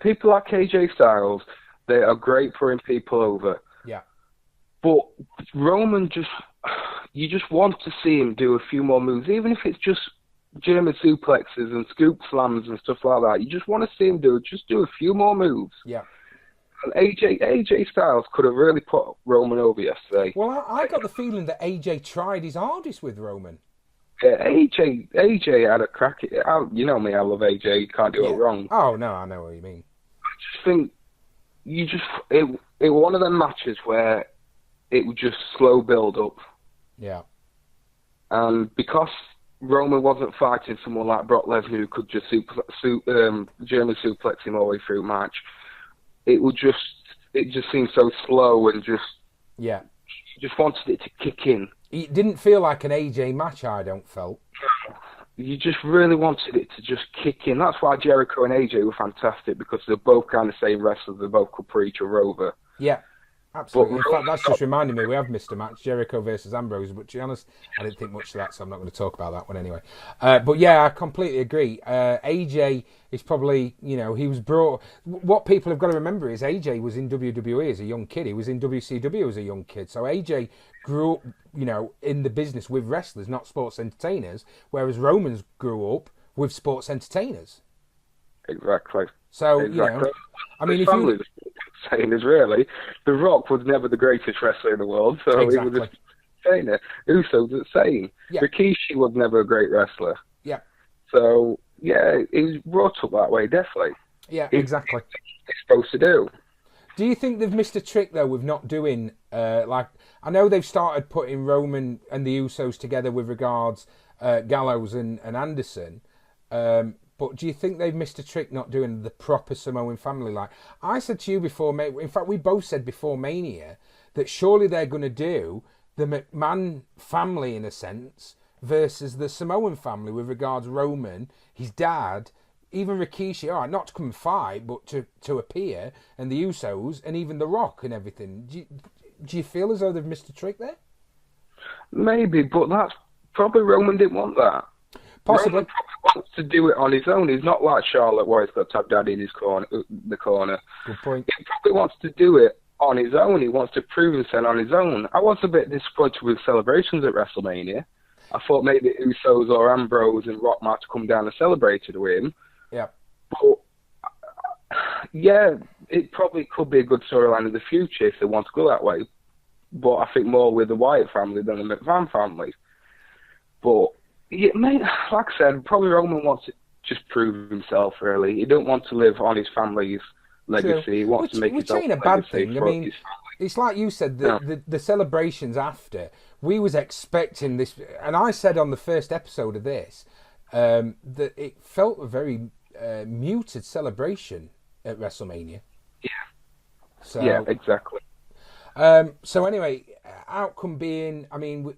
people like AJ Styles, they are great putting people over. Yeah. But Roman you just want to see him do a few more moves, even if it's just German suplexes and scoop slams and stuff like that. You just want to see him do a few more moves. Yeah. And AJ Styles could have really put Roman over yesterday. Well, I got the feeling that AJ tried his hardest with Roman. Yeah, AJ had a crack at it. You know me, I love AJ. You can't do it wrong. Oh no, I know what you mean. I just think it was one of them matches where it was just slow build up. Yeah. And because Roman wasn't fighting someone like Brock Lesnar who could just German suplex him all the way through the match, it just seemed so slow and just wanted it to kick in. It didn't feel like an AJ match, I don't felt. You just really wanted it to just kick in. That's why Jericho and AJ were fantastic, because they're both kind of same wrestlers. They both could put each other over. Yeah, absolutely. In fact, that's just reminding me, we have missed a match, Jericho versus Ambrose, but to be honest, I didn't think much of that, so I'm not going to talk about that one anyway. But yeah, I completely agree. AJ is probably, he was brought... What people have got to remember is AJ was in WWE as a young kid. He was in WCW as a young kid. So AJ grew up, in the business with wrestlers, not sports entertainers, whereas Romans grew up with sports entertainers. Exactly. So, exactly. I mean, if you... Entertainers, really. The Rock was never the greatest wrestler in the world, so exactly. He was a entertainer. Uso's the same. Yeah. Rikishi was never a great wrestler. Yeah. So, yeah, he was brought up that way, definitely. Yeah, exactly. He's supposed to do. Do you think they've missed a trick, though, with not doing, I know they've started putting Roman and the Usos together with regards Gallows and Anderson, but do you think they've missed a trick not doing the proper Samoan family? Like I said to you before, in fact, we both said before Mania that surely they're going to do the McMahon family, in a sense, versus the Samoan family with regards Roman, his dad, even Rikishi, all right, not to come and fight, but to appear, and the Usos, and even The Rock and everything. Do you feel as though they've missed a trick there? Maybe, but that's probably Roman didn't want that. Possibly. Roman probably wants to do it on his own. He's not like Charlotte, where he's got to have Daddy in his corner. Good point. He probably wants to do it on his own. He wants to prove himself on his own. I was a bit disappointed with celebrations at WrestleMania. I thought maybe Usos or Ambrose and Rock might have come down and celebrated with him. Yeah. But, yeah, it probably could be a good storyline in the future if they want to go that way. But I think more with the Wyatt family than the McMahon family. But, yeah, mate, like I said, probably Roman wants to just prove himself, really. He don't want to live on his family's legacy. True. He wants to make his own legacy. Which ain't a bad thing. I mean, his family. It's like you said, the celebrations after, we was expecting this, and I said on the first episode of this, that it felt a very muted celebration at WrestleMania. Yeah. So, yeah, exactly. So anyway, outcome being, I mean,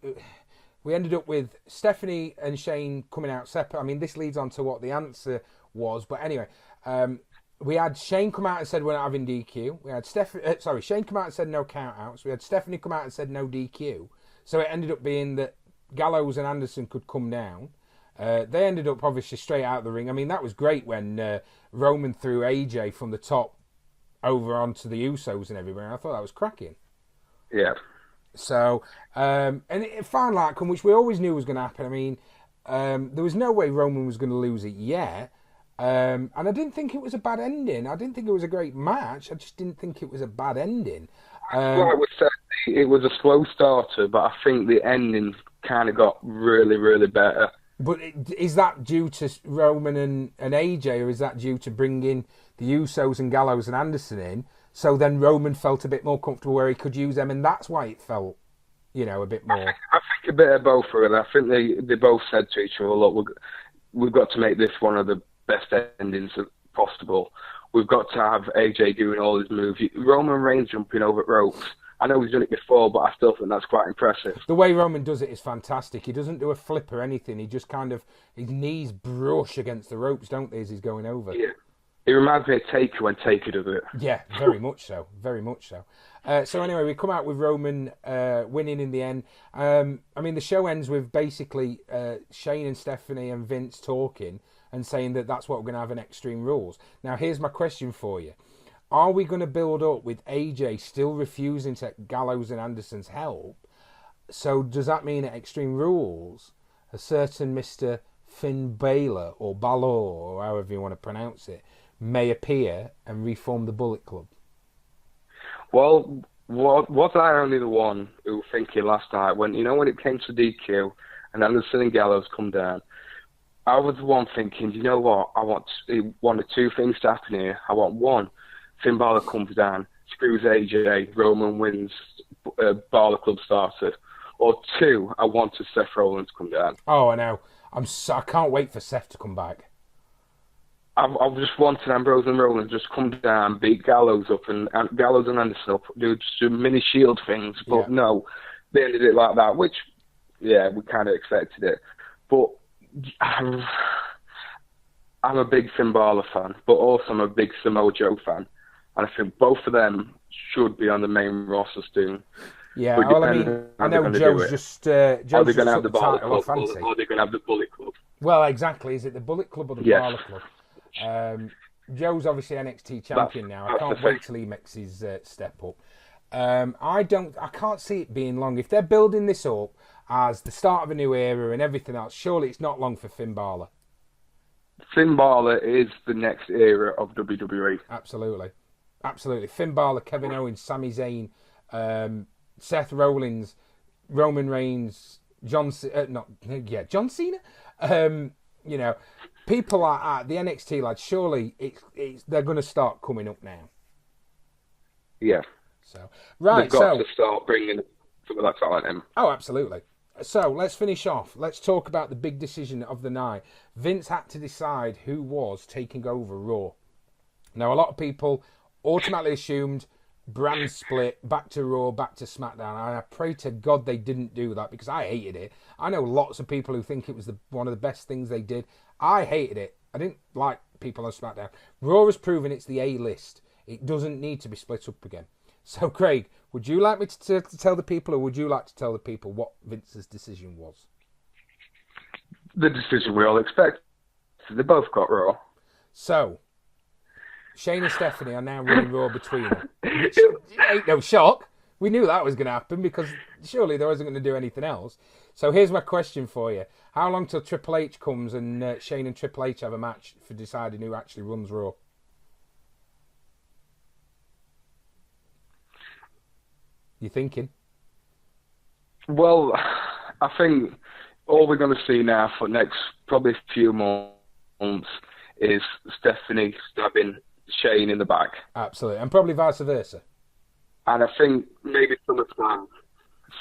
we ended up with Stephanie and Shane coming out separate. I mean, this leads on to what the answer was, but anyway, we had Shane come out and said we're not having DQ. We had Shane come out and said no countouts. We had Stephanie come out and said no DQ. So it ended up being that Gallows and Anderson could come down. They ended up obviously straight out of the ring. I mean, that was great when Roman threw AJ from the top over onto the Usos and everywhere. I thought that was cracking. Yeah. So, and it final outcome, which we always knew was going to happen. I mean, there was no way Roman was going to lose it yet. And I didn't think it was a bad ending. I didn't think it was a great match. I just didn't think it was a bad ending. Well, I would say it was a slow starter, but I think the ending kind of got really, really better. But is that due to Roman and AJ, or is that due to bringing the Usos and Gallows and Anderson in? So then Roman felt a bit more comfortable where he could use them, and that's why it felt, a bit more. I think a bit of both, really. I think they both said to each other, look, we've got to make this one of the best endings possible. We've got to have AJ doing all his moves. Roman Reigns jumping over ropes. I know he's done it before, but I still think that's quite impressive. The way Roman does it is fantastic. He doesn't do a flip or anything. He just kind of, his knees brush against the ropes, don't they, as he's going over? Yeah. It reminds me of Taker when Taker does it. Yeah, very much so. Very much so. So anyway, we come out with Roman winning in the end. I mean, the show ends with basically Shane and Stephanie and Vince talking and saying that that's what we're going to have in Extreme Rules. Now, here's my question for you. Are we going to build up with AJ still refusing to take Gallows and Anderson's help? So does that mean at Extreme Rules, a certain Mr. Finn Balor or Balor, or however you want to pronounce it, may appear and reform the Bullet Club? Well, was I only the one who was thinking last night when it came to DQ and Anderson and Gallows come down? I was the one thinking, you know what? I want one of two things to happen here. I want one, Finn Balor comes down, screws AJ, Roman wins, Balor Club started. Or two, I wanted Seth Rollins to come down. Oh, I know. I can't wait for Seth to come back. I just wanted Ambrose and Rollins just come down, beat Gallows up and Gallows and Anderson up, do some mini Shield things. But no, they ended it like that, which, yeah, we kind of expected it. But I'm a big Finn Balor fan, but also I'm a big Samoa Joe fan. And I think both of them should be on the main roster soon. Yeah, well, I mean, I know Joe's just are they going to have the Balor Club or are they going to have the Bullet Club? Well, exactly. Is it the Bullet Club or the Balor Club? Joe's obviously NXT champion now. I can't wait till he makes his step up. I can't see it being long. If they're building this up as the start of a new era and everything else, surely it's not long for Finn Balor. Finn Balor is the next era of WWE. Absolutely. Finn Balor, Kevin Owens, Sami Zayn, Seth Rollins, Roman Reigns, John Cena. People like the NXT lads. Surely they're going to start coming up now. Yeah. So right, they've got to start bringing some of that talent in. Oh, absolutely. So let's finish off. Let's talk about the big decision of the night. Vince had to decide who was taking over Raw. Now, a lot of people automatically assumed brand split, back to Raw, back to SmackDown. And I pray to God they didn't do that because I hated it. I know lots of people who think it was one of the best things they did. I hated it. I didn't like people on SmackDown. Raw has proven it's the A-list. It doesn't need to be split up again. So, Craig, would you like me to tell the people, or would you like to tell the people what Vince's decision was? The decision we all expect. They both got Raw. So, Shane and Stephanie are now running Raw between them. Which ain't no shock. We knew that was going to happen because surely they wasn't going to do anything else. So here's my question for you. How long till Triple H comes and Shane and Triple H have a match for deciding who actually runs Raw? You thinking? Well, I think all we're going to see now for next probably few months is Stephanie stabbing Shane in the back. Absolutely. And probably vice versa. And I think maybe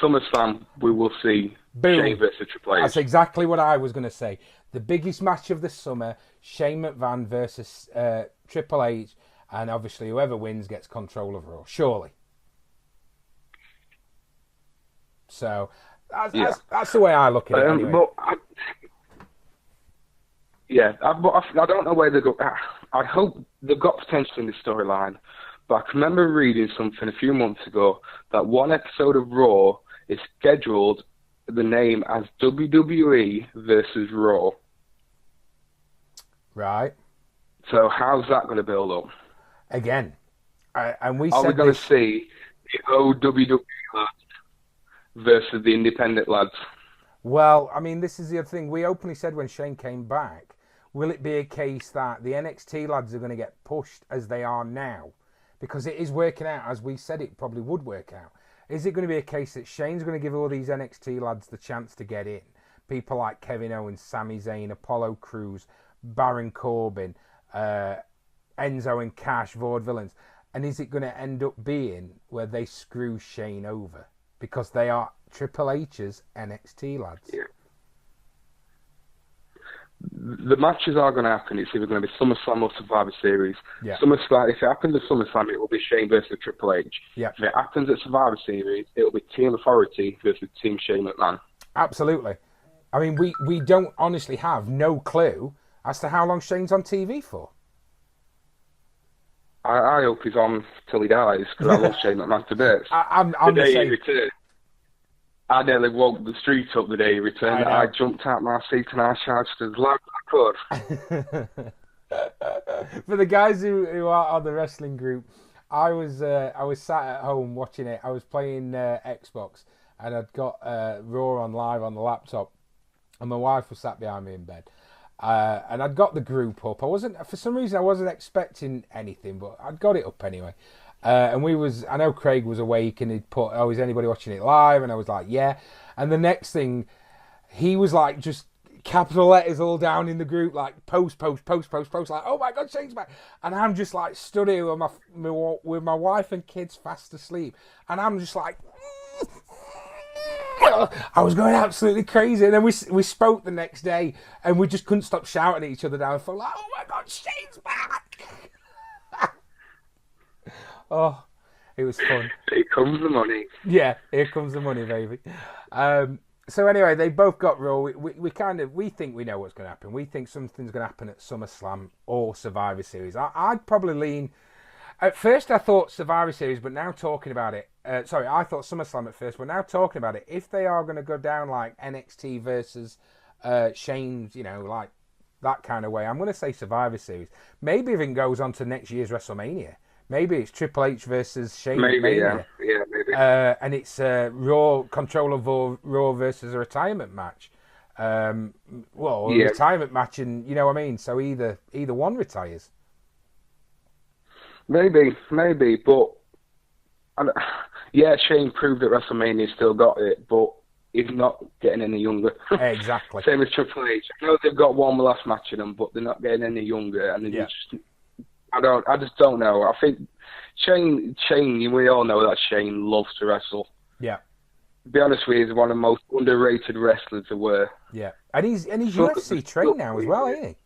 SummerSlam we will see Shane versus Triple H. That's exactly what I was going to say. The biggest match of the summer, Shane McMahon versus Triple H, and obviously whoever wins gets control of Raw. Surely. So that's the way I look at it. Anyway. But I don't know where they go. I hope they've got potential in this storyline. But I can remember reading something a few months ago that one episode of Raw is scheduled the name as WWE versus Raw. Right. So how's that going to build up? Again, are we going to see the old WWE lads versus the independent lads? Well, I mean, this is the other thing. We openly said when Shane came back, will it be a case that the NXT lads are going to get pushed as they are now? Because it is working out, as we said it probably would work out. Is it going to be a case that Shane's going to give all these NXT lads the chance to get in? People like Kevin Owens, Sami Zayn, Apollo Crews, Baron Corbin, Enzo and Cash, Vaudevillains. And is it going to end up being where they screw Shane over? Because they are Triple H's NXT lads. Yeah. The matches are going to happen. It's either going to be SummerSlam or Survivor Series. Yeah. SummerSlam, if it happens at SummerSlam, it will be Shane versus Triple H. Yeah. If it happens at Survivor Series, it will be Team Authority versus Team Shane McMahon. Absolutely. I mean, we don't honestly have no clue as to how long Shane's on TV for. I hope he's on till he dies, because I love Shane McMahon to bits. I'm the day the he returned, I nearly walked the street up the day he returned. I jumped out my seat and I shouted as loud as I could. For the guys who are on the wrestling group, I was sat at home watching it. I was playing Xbox and I'd got Raw on live on the laptop, and my wife was sat behind me in bed. And I'd got the group up. For some reason, I wasn't expecting anything, but I'd got it up anyway. And I know Craig was awake and he'd put, "Oh, is anybody watching it live?" And I was like, "Yeah." And the next thing, he was like, just capital letters all down in the group, like post, like, "Oh my God, Shane's back." And I'm just like stood here with my wife and kids fast asleep. And I'm just like, I was going absolutely crazy. And then we spoke the next day and we just couldn't stop shouting at each other down the phone, like, "Oh my God, Shane's back." Oh, it was fun. Here comes the money. Yeah, here comes the money, baby. So anyway, they both got Raw. We think we know what's going to happen. We think something's going to happen at SummerSlam or Survivor Series. I'd probably lean. At first, I thought Survivor Series, but now talking about it, I thought SummerSlam at first, but now talking about it, if they are going to go down like NXT versus Shane's, like that kind of way, I'm going to say Survivor Series. Maybe even goes on to next year's WrestleMania. Maybe it's Triple H versus Shane Mania. Yeah, maybe. And it's Raw, control of Raw versus a retirement match. A retirement match, and you know what I mean? So either one retires. Maybe, but Shane proved at WrestleMania he still got it, but he's not getting any younger. Exactly. Same as Triple H. I know they've got one last match in them, but they're not getting any younger, and I just don't know. I think Shane, we all know that Shane loves to wrestle. Yeah. To be honest with you, he's one of the most underrated wrestlers there were. Yeah. And he's UFC trained now as well, isn't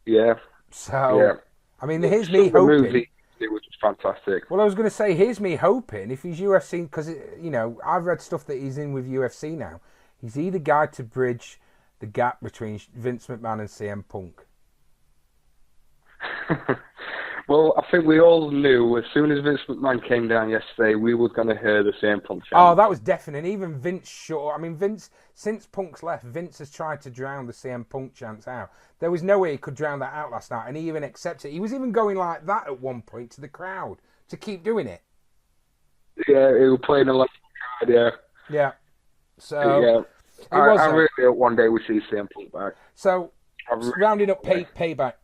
he? Yeah. So, yeah. I mean, here's me hoping. It was just fantastic. Well, I was going to say, here's me hoping, if he's UFC, because, I've read stuff that he's in with UFC now. He's either guy to bridge the gap between Vince McMahon and CM Punk. Well, I think we all knew as soon as Vince McMahon came down yesterday, we were going to hear the CM Punk chant. Oh, that was definite. Even Vince since Punk's left, Vince has tried to drown the CM Punk chants out. There was no way he could drown that out last night, and he even accepted it. He was even going like that at one point to the crowd to keep doing it. Yeah, he was playing a lot of crowd, yeah. Yeah. So, yeah. I really hope one day we see CM Punk back. So, rounding up Payback,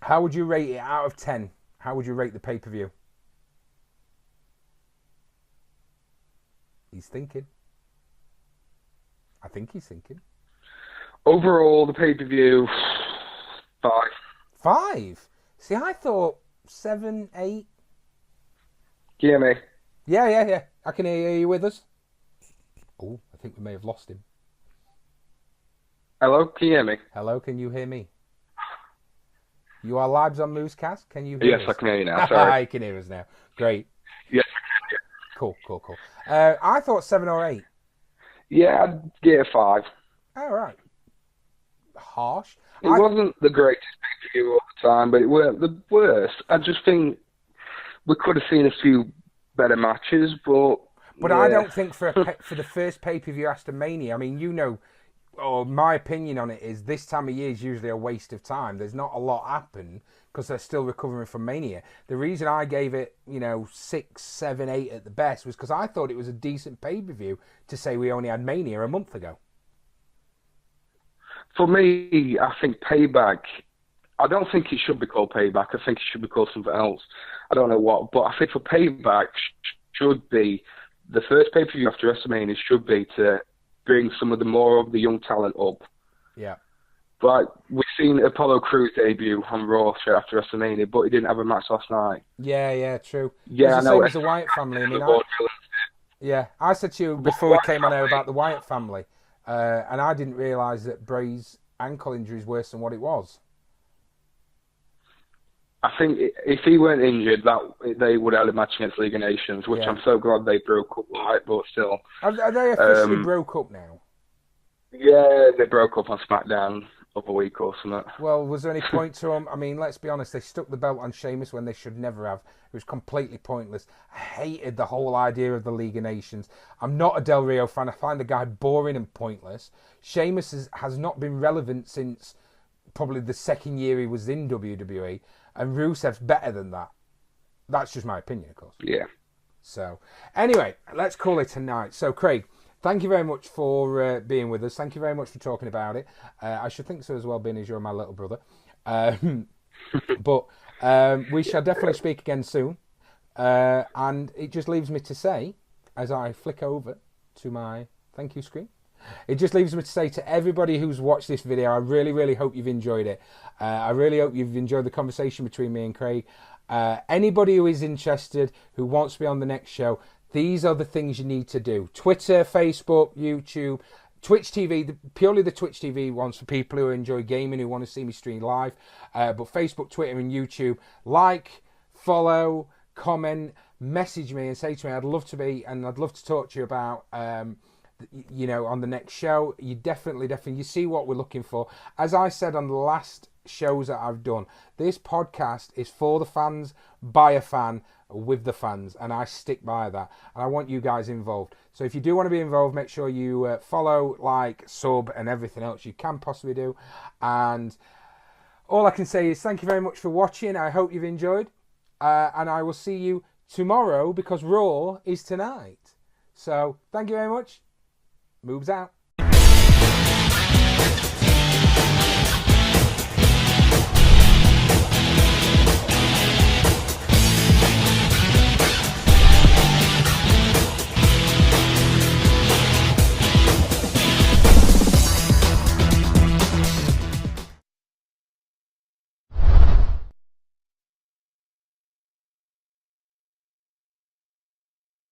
how would you rate it out of 10? How would you rate the pay-per-view? He's thinking. I think he's thinking. Overall, the pay-per-view, 5. 5? See, I thought 7, 8. Can you hear me? Yeah. I can hear you. Are you with us? Oh, I think we may have lost him. Hello, can you hear me? Hello, can you hear me? You are live on MoobsCast. Can you hear us? Yes, I can hear you now. Sorry. You can hear us now. Great. Yes. Cool. I thought 7 or 8. Yeah, I'd give it 5. All right. Harsh. It wasn't the greatest pay-per-view all the time, but it weren't the worst. I just think we could have seen a few better matches, but... But yeah. I don't think for the first pay-per-view after Mania, I mean, my opinion on it is this time of year is usually a waste of time. There's not a lot happen because they're still recovering from Mania. The reason I gave it, 6, 7, 8 at the best was because I thought it was a decent pay-per-view to say we only had Mania a month ago. For me, I think Payback, I don't think it should be called Payback. I think it should be called something else. I don't know what, but I think for Payback should be, the first pay-per-view after WrestleMania should be to bring some of the more of the young talent up. Yeah. But we've seen Apollo Crews debut on Raw straight after WrestleMania, but he didn't have a match last night. Yeah, true. Yeah, I know. It's the Wyatt family. I said to you before we came on air about the Wyatt family, and I didn't realise that Bray's ankle injury is worse than what it was. I think if he weren't injured, they would have had a match against League of Nations, which I'm so glad they broke up, but still. Are they officially broke up now? Yeah, they broke up on SmackDown a week or something. Well, was there any point to them? I mean, let's be honest, they stuck the belt on Sheamus when they should never have. It was completely pointless. I hated the whole idea of the League of Nations. I'm not a Del Rio fan. I find the guy boring and pointless. Sheamus has not been relevant since probably the second year he was in WWE. And Rusev's better than that. That's just my opinion, of course. Yeah. So, anyway, let's call it a night. So, Craig, thank you very much for being with us. Thank you very much for talking about it. I should think so as well, being as you're my little brother. But we shall definitely speak again soon. And it just leaves me to say, as I flick over to my thank you screen, it just leaves me to say to everybody who's watched this video, I really, really hope you've enjoyed it. I really hope you've enjoyed the conversation between me and Craig. Anybody who is interested, who wants to be on the next show, these are the things you need to do. Twitter, Facebook, YouTube, Twitch TV, purely the Twitch TV ones for people who enjoy gaming, who want to see me stream live. But Facebook, Twitter and YouTube, like, follow, comment, message me and say to me, I'd love to be, and I'd love to talk to you about, you know, on the next show. You definitely, you see what we're looking for. As I said on the last shows that I've done, this podcast is for the fans, by a fan, with the fans, and I stick by that, and I want you guys involved. So if you do want to be involved, make sure you follow, like, sub and everything else you can possibly do. And all I can say is thank you very much for watching. I hope you've enjoyed, and I will see you tomorrow, because Raw is tonight. So thank you very much. Moves out.